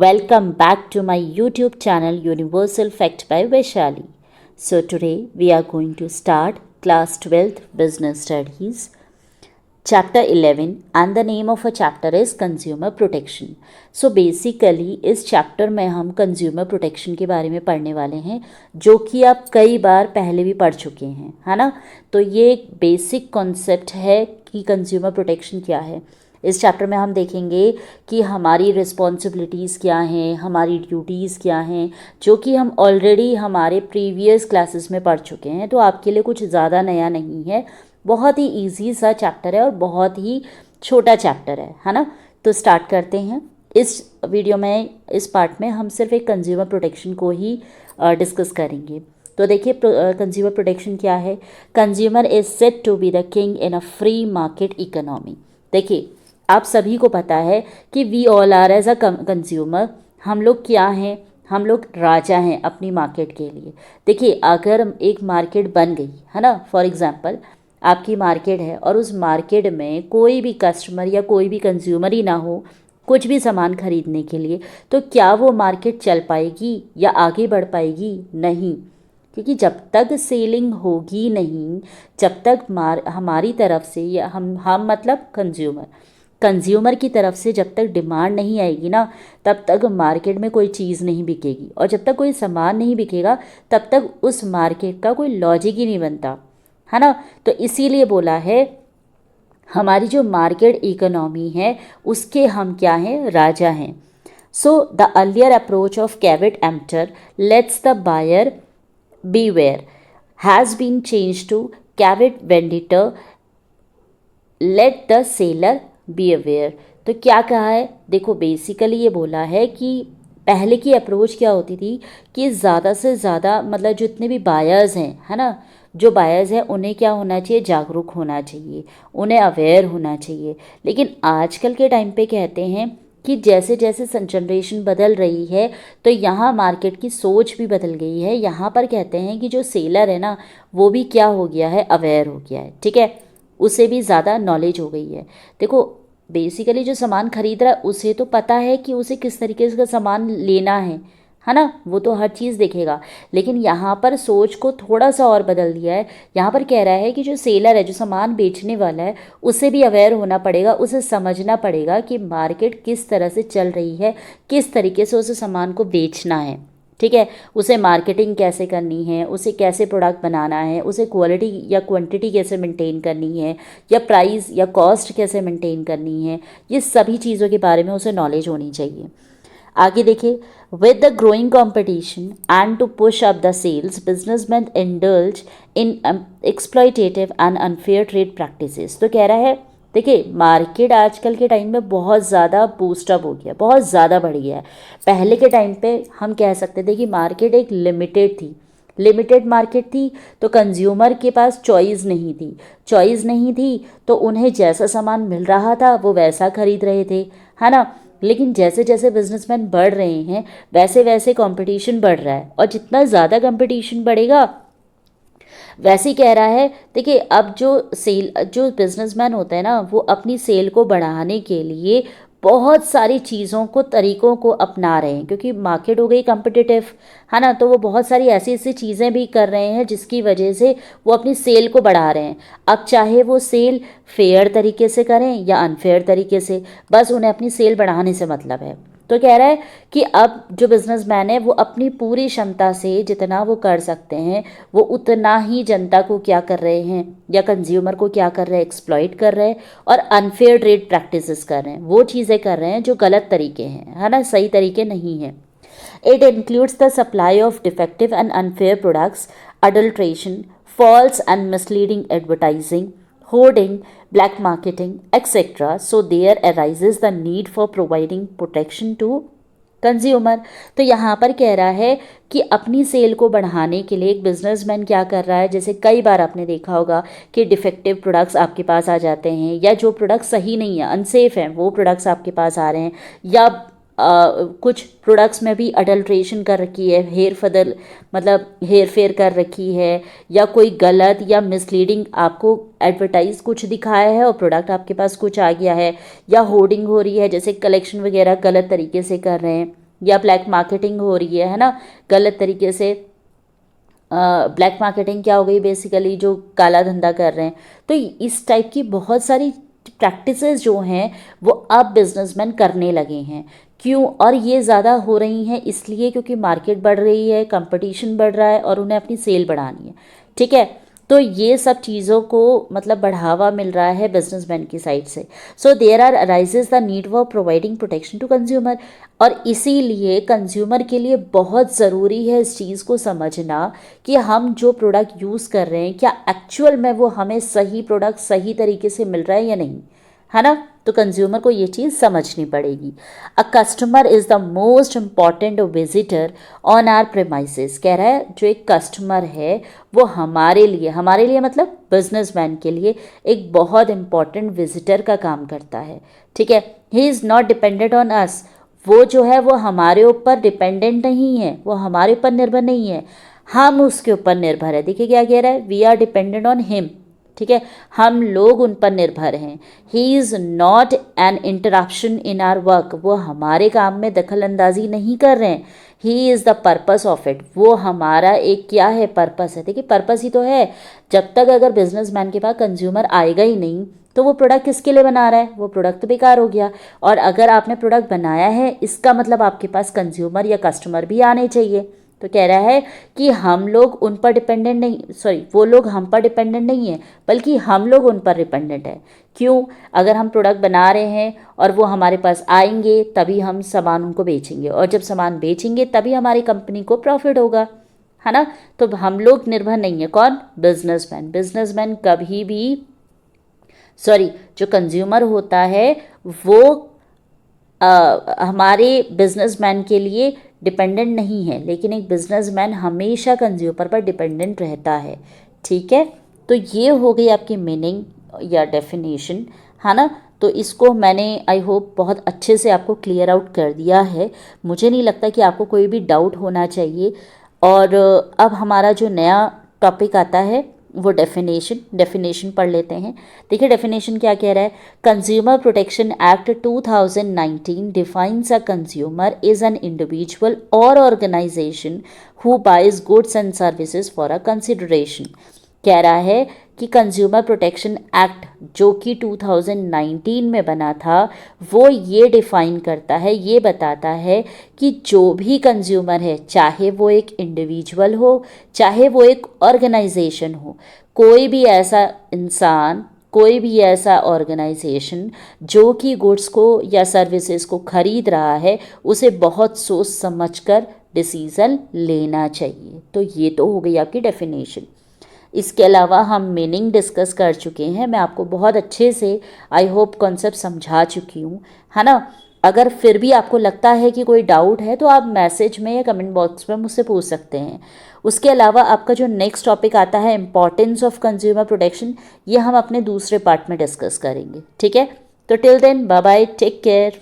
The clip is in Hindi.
Welcome back to my YouTube channel Universal Fact by Vaishali. So today we are going to start class 12th business studies chapter 11 and the name of a chapter is consumer protection. So basically इस चैप्टर में हम कंज्यूमर प्रोटेक्शन के बारे में पढ़ने वाले हैं जो कि आप कई बार पहले भी पढ़ चुके हैं, है ना। तो ये एक बेसिक कॉन्सेप्ट है कि कंज्यूमर प्रोटेक्शन क्या है। इस चैप्टर में हम देखेंगे कि हमारी रिस्पॉन्सिबिलिटीज़ क्या हैं, हमारी ड्यूटीज़ क्या हैं, जो कि हम ऑलरेडी हमारे प्रीवियस क्लासेस में पढ़ चुके हैं। तो आपके लिए कुछ ज़्यादा नया नहीं है, बहुत ही इजी सा चैप्टर है और बहुत ही छोटा चैप्टर है ना। तो स्टार्ट करते हैं। इस वीडियो में, इस पार्ट में हम सिर्फ एक कंज्यूमर प्रोटेक्शन को ही डिस्कस करेंगे। तो देखिए कंज्यूमर प्रोटेक्शन क्या है। Consumer is said to be the king in a free market economy. देखिए आप सभी को पता है कि we all are as a consumer, हम लोग क्या हैं, हम लोग राजा हैं अपनी मार्केट के लिए। देखिए अगर एक मार्केट बन गई है ना, फॉर एग्जांपल आपकी मार्केट है और उस मार्केट में कोई भी कस्टमर या कोई भी कंज्यूमर ही ना हो कुछ भी सामान खरीदने के लिए, तो क्या वो मार्केट चल पाएगी या आगे बढ़ पाएगी? नहीं, क्योंकि जब तक सेलिंग होगी नहीं, जब तक हमारी तरफ से या हम मतलब कंज्यूमर की तरफ से जब तक डिमांड नहीं आएगी ना, तब तक मार्केट में कोई चीज़ नहीं बिकेगी। और जब तक कोई सामान नहीं बिकेगा तब तक उस मार्केट का कोई लॉजिक ही नहीं बनता, है ना। तो इसीलिए बोला है हमारी जो मार्केट इकोनॉमी है उसके हम क्या हैं, राजा हैं। So the earlier approach of caveat emptor lets the buyer beware has been changed to caveat vendita let the seller be aware। तो क्या कहा है, देखो बेसिकली ये बोला है कि पहले की अप्रोच क्या होती थी कि ज़्यादा से ज़्यादा मतलब जितने भी बायर्स हैं, है ना, जो बायर्स हैं उन्हें क्या होना चाहिए, जागरूक होना चाहिए, उन्हें अवेयर होना चाहिए। लेकिन आजकल के टाइम पे कहते हैं कि जैसे जैसे जनरेशन बदल रही है तो यहाँ मार्केट की सोच भी बदल गई है। यहाँ पर कहते हैं कि जो सेलर है ना वो भी क्या हो गया है, अवेयर हो गया है, ठीक है, उसे भी ज़्यादा नॉलेज हो गई है। देखो बेसिकली जो सामान खरीद रहा है उसे तो पता है कि उसे किस तरीके से सामान लेना है ना, वो तो हर चीज़ देखेगा। लेकिन यहाँ पर सोच को थोड़ा सा और बदल दिया है। यहाँ पर कह रहा है कि जो सेलर है, जो सामान बेचने वाला है, उसे भी अवेयर होना पड़ेगा, उसे समझना पड़ेगा कि मार्केट किस तरह से चल रही है, किस तरीके से उसे सामान को बेचना है, ठीक है, उसे मार्केटिंग कैसे करनी है, उसे कैसे प्रोडक्ट बनाना है, उसे क्वालिटी या क्वांटिटी कैसे मेंटेन करनी है, या प्राइस या कॉस्ट कैसे मेंटेन करनी है, ये सभी चीज़ों के बारे में उसे नॉलेज होनी चाहिए। आगे देखिए, with the growing competition and to push up the sales businessman indulge in exploitative and unfair trade practices. तो कह रहा है देखिए मार्केट आजकल के टाइम में बहुत ज़्यादा बूस्टअप हो गया, बहुत ज़्यादा बढ़ गया है। पहले के टाइम पे हम कह सकते थे कि मार्केट एक लिमिटेड मार्केट थी, तो कंज्यूमर के पास चॉइस नहीं थी, तो उन्हें जैसा सामान मिल रहा था वो वैसा खरीद रहे थे, है ना। लेकिन जैसे जैसे बिजनेसमैन बढ़ रहे हैं वैसे वैसे कंपटीशन बढ़ रहा है, और जितना ज़्यादा कंपटीशन बढ़ेगा वैसे ही कह रहा है। देखिए अब जो बिजनेसमैन होता है ना वो अपनी सेल को बढ़ाने के लिए बहुत सारी चीज़ों को, तरीक़ों को अपना रहे हैं, क्योंकि मार्केट हो गई कॉम्पिटिटिव, है ना। तो वो बहुत सारी ऐसी ऐसी चीज़ें भी कर रहे हैं जिसकी वजह से वो अपनी सेल को बढ़ा रहे हैं। अब चाहे वो सेल फेयर तरीके से करें या अनफेयर तरीके से, बस उन्हें अपनी सेल बढ़ाने से मतलब है। तो कह रहा है कि अब जो बिजनेसमैन है वो अपनी पूरी क्षमता से जितना वो कर सकते हैं वो उतना ही जनता को क्या कर रहे हैं, या कंज्यूमर को क्या कर रहे हैं, एक्सप्लॉइट कर रहे हैं और अनफेयर ट्रेड प्रैक्टिसेस कर रहे हैं, वो चीज़ें कर रहे हैं जो गलत तरीके हैं, है ना, सही तरीके नहीं हैं। It includes the supply of defective and unfair products, adulteration, false and misleading advertising, hoarding, black marketing, etc. So there arises the need for providing protection to consumer. तो यहाँ पर कह रहा है कि अपनी सेल को बढ़ाने के लिए एक बिजनेसमैन क्या कर रहा है, जैसे कई बार आपने देखा होगा कि डिफेक्टिव प्रोडक्ट्स आपके पास आ जाते हैं, या जो प्रोडक्ट्स सही नहीं है, अनसेफ हैं, वो प्रोडक्ट्स आपके पास आ रहे हैं, या कुछ प्रोडक्ट्स में भी अडल्ट्रेशन कर रखी है, हेर फेर कर रखी है, या कोई गलत या मिसलीडिंग आपको एडवर्टाइज कुछ दिखाया है और प्रोडक्ट आपके पास कुछ आ गया है, या होर्डिंग हो रही है, जैसे कलेक्शन वगैरह गलत तरीके से कर रहे हैं, या ब्लैक मार्केटिंग हो रही है ना, गलत तरीके से। ब्लैक मार्केटिंग क्या हो गई, बेसिकली जो काला धंधा कर रहे हैं। तो इस टाइप की बहुत सारी प्रैक्टिसेस जो हैं वो अब बिजनेसमैन करने लगे हैं। क्यों? और ये ज़्यादा हो रही हैं इसलिए क्योंकि मार्केट बढ़ रही है, कंपटीशन बढ़ रहा है और उन्हें अपनी सेल बढ़ानी है। ठीक है, तो ये सब चीज़ों को मतलब बढ़ावा मिल रहा है बिजनेसमैन की साइड से। So there are arises the need for providing protection to consumer. और इसीलिए कंज्यूमर के लिए बहुत ज़रूरी है इस चीज़ को समझना कि हम जो प्रोडक्ट यूज़ कर रहे हैं क्या एक्चुअल में वो हमें सही प्रोडक्ट सही तरीके से मिल रहा है या नहीं, है ना। तो कंज्यूमर को ये चीज़ समझनी पड़ेगी। A customer is the most important visitor on our premises. कह रहा है जो एक कस्टमर है वो हमारे लिए मतलब बिजनेसमैन के लिए एक बहुत इम्पॉर्टेंट विजिटर का काम करता है। ठीक है, ही is not dependent on us. वो जो है वो हमारे ऊपर डिपेंडेंट नहीं है, वो हमारे ऊपर निर्भर नहीं है, हम उसके ऊपर निर्भर है। देखिए क्या कह रहा है, we are dependent on him. ठीक है, हम लोग उन पर निर्भर हैं। He is not an interruption in our work. वो हमारे काम में दखल अंदाजी नहीं कर रहे हैं। He is the purpose of it. वो हमारा एक क्या है, पर्पस है। देखिए पर्पस ही तो है। जब तक अगर बिजनेसमैन के पास कंज्यूमर आएगा ही नहीं तो वो प्रोडक्ट किसके लिए बना रहा है, वो प्रोडक्ट तो बेकार हो गया। और अगर आपने प्रोडक्ट बनाया है इसका मतलब आपके पास कंज्यूमर या कस्टमर भी आने चाहिए। तो कह रहा है कि हम लोग उन पर डिपेंडेंट नहीं, सॉरी वो लोग हम पर डिपेंडेंट नहीं है बल्कि हम लोग उन पर डिपेंडेंट है। क्यों? अगर हम प्रोडक्ट बना रहे हैं और वो हमारे पास आएंगे तभी हम सामान उनको बेचेंगे, और जब सामान बेचेंगे तभी हमारी कंपनी को प्रॉफिट होगा, है ना। तो हम लोग निर्भर नहीं है, कौन? बिजनेसमैन। बिजनेसमैन कभी भी, सॉरी जो कंज्यूमर होता है वो हमारे बिजनेसमैन के लिए डिपेंडेंट नहीं है, लेकिन एक बिजनेसमैन हमेशा कंज्यूमर पर डिपेंडेंट रहता है। ठीक है, तो ये हो गई आपकी मीनिंग या डेफिनेशन, है ना। तो इसको मैंने आई होप बहुत अच्छे से आपको क्लियर आउट कर दिया है। मुझे नहीं लगता कि आपको कोई भी डाउट होना चाहिए। और अब हमारा जो नया टॉपिक आता है वो डेफिनेशन पढ़ लेते हैं। देखिए डेफिनेशन क्या कह रहा है। Consumer protection act 2019 defines a consumer is an individual or organisation who buys goods and services for a consideration. कह रहा है कि कंज्यूमर प्रोटेक्शन एक्ट जो कि 2019 में बना था वो ये डिफ़ाइन करता है, ये बताता है कि जो भी कंज्यूमर है, चाहे वो एक इंडिविजुअल हो चाहे वो एक ऑर्गेनाइजेशन हो, कोई भी ऐसा इंसान, कोई भी ऐसा ऑर्गेनाइजेशन जो कि गुड्स को या सर्विसेज को खरीद रहा है उसे बहुत सोच समझकर डिसीज़न लेना चाहिए। तो ये तो हो गई आपकी डेफिनेशन। इसके अलावा हम मीनिंग डिस्कस कर चुके हैं। मैं आपको बहुत अच्छे से आई होप कॉन्सेप्ट समझा चुकी हूँ, है ना। अगर फिर भी आपको लगता है कि कोई डाउट है तो आप मैसेज में या कमेंट बॉक्स में मुझसे पूछ सकते हैं। उसके अलावा आपका जो नेक्स्ट टॉपिक आता है इम्पॉर्टेंस ऑफ कंज्यूमर प्रोटेक्शन, ये हम अपने दूसरे पार्ट में डिस्कस करेंगे। ठीक है, तो till then bye bye, take care.